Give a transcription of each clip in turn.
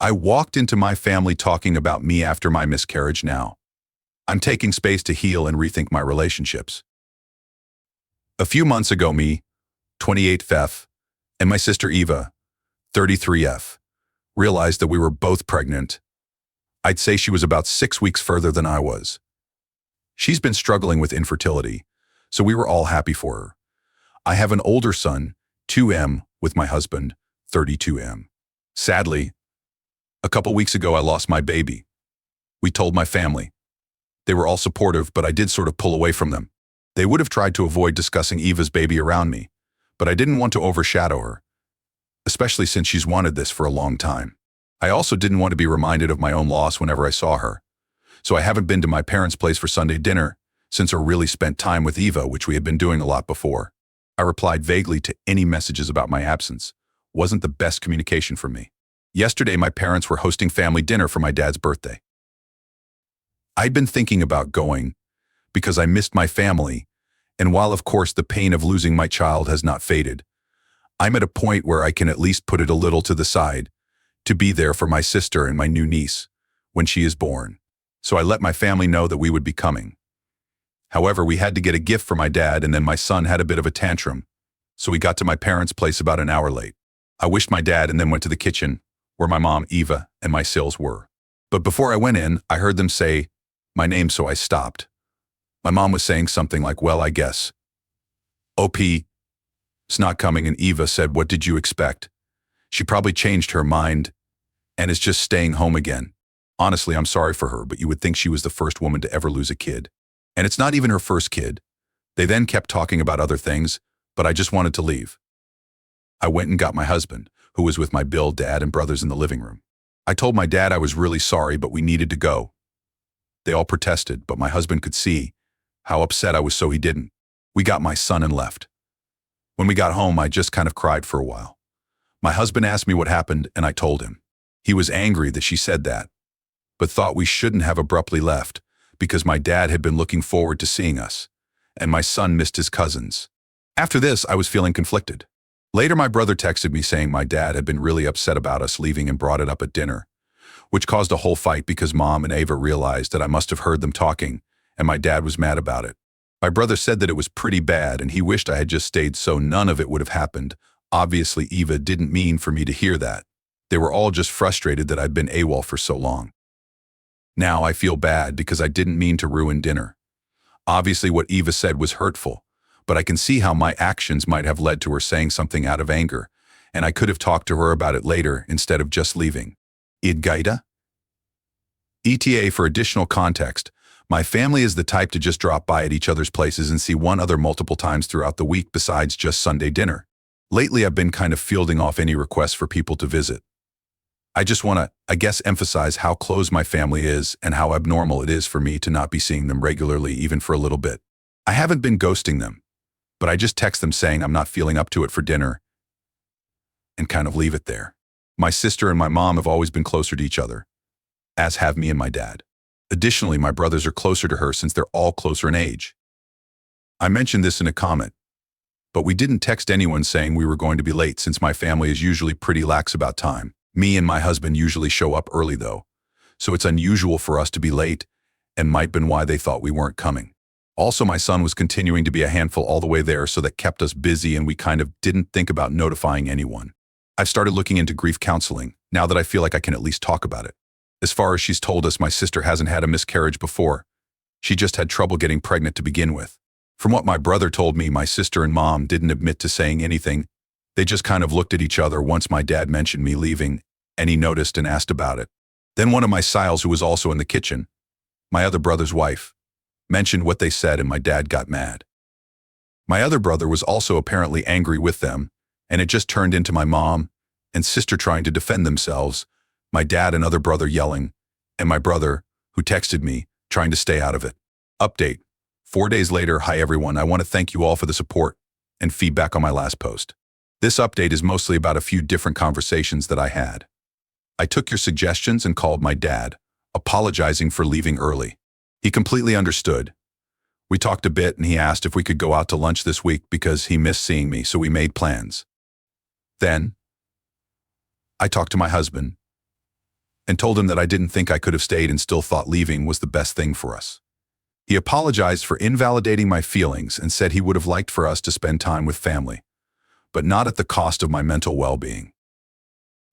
I walked into my family talking about me after my miscarriage now. I'm taking space to heal and rethink my relationships. A few months ago, me, 28F, and my sister Eva, 33F, realized that we were both pregnant. I'd say she was about 6 weeks further than I was. She's been struggling with infertility, so we were all happy for her. I have an older son, 2M, with my husband, 32M. Sadly, a couple weeks ago I lost my baby. We told my family. They were all supportive, but I did sort of pull away from them. They would have tried to avoid discussing Eva's baby around me, but I didn't want to overshadow her, especially since she's wanted this for a long time. I also didn't want to be reminded of my own loss whenever I saw her, so I haven't been to my parents' place for Sunday dinner since I really spent time with Eva, which we had been doing a lot before. I replied vaguely to any messages about my absence. Wasn't the best communication for me. Yesterday, my parents were hosting family dinner for my dad's birthday. I'd been thinking about going because I missed my family, and while of course the pain of losing my child has not faded, I'm at a point where I can at least put it a little to the side to be there for my sister and my new niece when she is born. So I let my family know that we would be coming. However, we had to get a gift for my dad, and then my son had a bit of a tantrum, so we got to my parents' place about an hour late. I wished my dad and then went to the kitchen where my mom, Eva, and my Sils were. But before I went in, I heard them say my name, so I stopped. My mom was saying something like, well, I guess. OP, it's not coming, and Eva said, what did you expect? She probably changed her mind and is just staying home again. Honestly, I'm sorry for her, but you would think she was the first woman to ever lose a kid. And it's not even her first kid. They then kept talking about other things, but I just wanted to leave. I went and got my husband, who was with my Bill, dad, and brothers in the living room. I told my dad I was really sorry, but we needed to go. They all protested, but my husband could see how upset I was, so he didn't. We got my son and left. When we got home, I just kind of cried for a while. My husband asked me what happened, and I told him. He was angry that she said that, but thought we shouldn't have abruptly left because my dad had been looking forward to seeing us, and my son missed his cousins. After this, I was feeling conflicted. Later, my brother texted me saying my dad had been really upset about us leaving and brought it up at dinner, which caused a whole fight because Mom and Ava realized that I must have heard them talking, and my dad was mad about it. My brother said that it was pretty bad and he wished I had just stayed so none of it would have happened. Obviously, Eva didn't mean for me to hear that. They were all just frustrated that I'd been AWOL for so long. Now I feel bad because I didn't mean to ruin dinner. Obviously, what Eva said was hurtful, but I can see how my actions might have led to her saying something out of anger, and I could have talked to her about it later instead of just leaving. Idgaida? ETA for additional context. My family is the type to just drop by at each other's places and see one another multiple times throughout the week besides just Sunday dinner. Lately, I've been kind of fielding off any requests for people to visit. I just want to, I guess, emphasize how close my family is and how abnormal it is for me to not be seeing them regularly, even for a little bit. I haven't been ghosting them, but I just text them saying I'm not feeling up to it for dinner and kind of leave it there. My sister and my mom have always been closer to each other, as have me and my dad. Additionally, my brothers are closer to her since they're all closer in age. I mentioned this in a comment, but we didn't text anyone saying we were going to be late since my family is usually pretty lax about time. Me and my husband usually show up early though, so it's unusual for us to be late and might have been why they thought we weren't coming. Also, my son was continuing to be a handful all the way there, so that kept us busy and we kind of didn't think about notifying anyone. I've started looking into grief counseling now that I feel like I can at least talk about it. As far as she's told us, my sister hasn't had a miscarriage before. She just had trouble getting pregnant to begin with. From what my brother told me, my sister and mom didn't admit to saying anything. They just kind of looked at each other once my dad mentioned me leaving, and he noticed and asked about it. Then one of my Siles, who was also in the kitchen, my other brother's wife, mentioned what they said, and my dad got mad. My other brother was also apparently angry with them, and it just turned into my mom and sister trying to defend themselves, my dad and other brother yelling, and my brother, who texted me, trying to stay out of it. Update. 4 days later. Hi everyone, I want to thank you all for the support and feedback on my last post. This update is mostly about a few different conversations that I had. I took your suggestions and called my dad, apologizing for leaving early. He completely understood. We talked a bit and he asked if we could go out to lunch this week because he missed seeing me, so we made plans. Then, I talked to my husband, and told him that I didn't think I could have stayed and still thought leaving was the best thing for us. He apologized for invalidating my feelings and said he would have liked for us to spend time with family, but not at the cost of my mental well-being.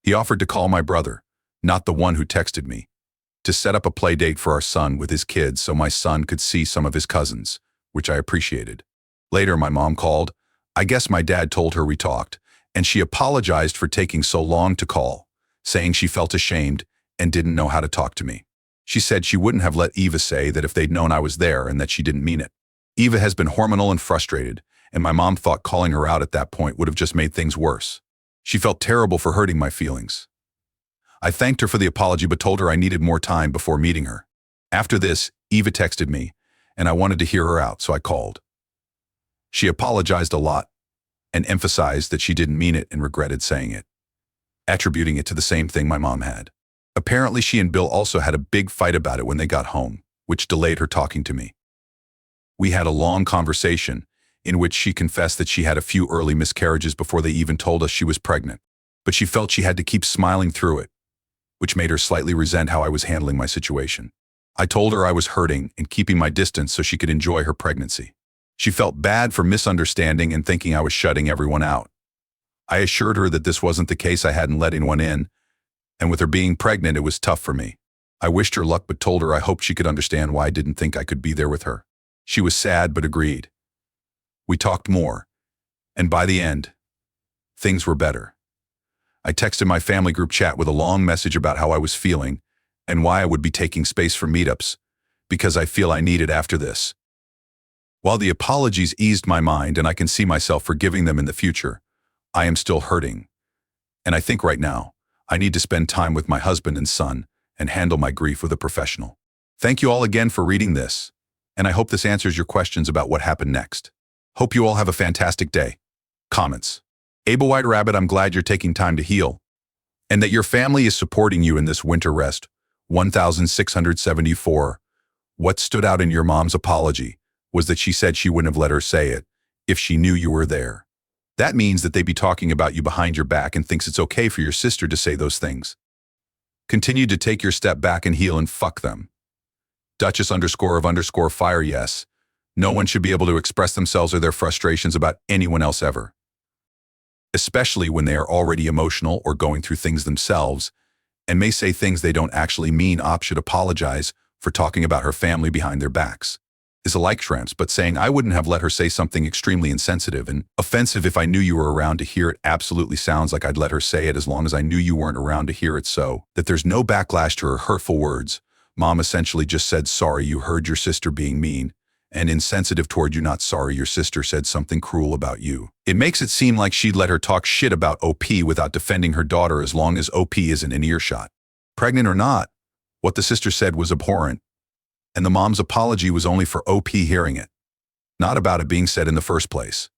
He offered to call my brother, not the one who texted me, to set up a play date for our son with his kids so my son could see some of his cousins, which I appreciated. Later, my mom called. I guess my dad told her we talked, and she apologized for taking so long to call, saying she felt ashamed and didn't know how to talk to me. She said she wouldn't have let Eva say that if they'd known I was there and that she didn't mean it. Eva has been hormonal and frustrated, and my mom thought calling her out at that point would have just made things worse. She felt terrible for hurting my feelings. I thanked her for the apology but told her I needed more time before meeting her. After this, Eva texted me, and I wanted to hear her out, so I called. She apologized a lot and emphasized that she didn't mean it and regretted saying it, attributing it to the same thing my mom had. Apparently, she and Bill also had a big fight about it when they got home, which delayed her talking to me. We had a long conversation in which she confessed that she had a few early miscarriages before they even told us she was pregnant, but she felt she had to keep smiling through it, which made her slightly resent how I was handling my situation. I told her I was hurting and keeping my distance so she could enjoy her pregnancy. She felt bad for misunderstanding and thinking I was shutting everyone out. I assured her that this wasn't the case. I hadn't let anyone in, and with her being pregnant, it was tough for me. I wished her luck but told her I hoped she could understand why I didn't think I could be there with her. She was sad but agreed. We talked more, and by the end, things were better. I texted my family group chat with a long message about how I was feeling and why I would be taking space for meetups, because I feel I need it after this. While the apologies eased my mind and I can see myself forgiving them in the future, I am still hurting. And I think right now, I need to spend time with my husband and son and handle my grief with a professional. Thank you all again for reading this, and I hope this answers your questions about what happened next. Hope you all have a fantastic day. Comments. Aba White Rabbit, I'm glad you're taking time to heal, and that your family is supporting you in this winter rest. 1674. What stood out in your mom's apology was that she said she wouldn't have let her say it if she knew you were there. That means that they be talking about you behind your back and thinks it's okay for your sister to say those things. Continue to take your step back and heal and fuck them. Duchess_of_fire, yes. No one should be able to express themselves or their frustrations about anyone else ever, especially when they are already emotional or going through things themselves and may say things they don't actually mean. Op should apologize for talking about her family behind their backs. Is a like shrimps, but saying I wouldn't have let her say something extremely insensitive and offensive if I knew you were around to hear it absolutely sounds like I'd let her say it as long as I knew you weren't around to hear it, so that there's no backlash to her hurtful words. Mom essentially just said sorry you heard your sister being mean and insensitive toward you, not sorry your sister said something cruel about you. It makes it seem like she'd let her talk shit about OP without defending her daughter as long as OP isn't in earshot. Pregnant or not, what the sister said was abhorrent, and the mom's apology was only for OP hearing it, not about it being said in the first place.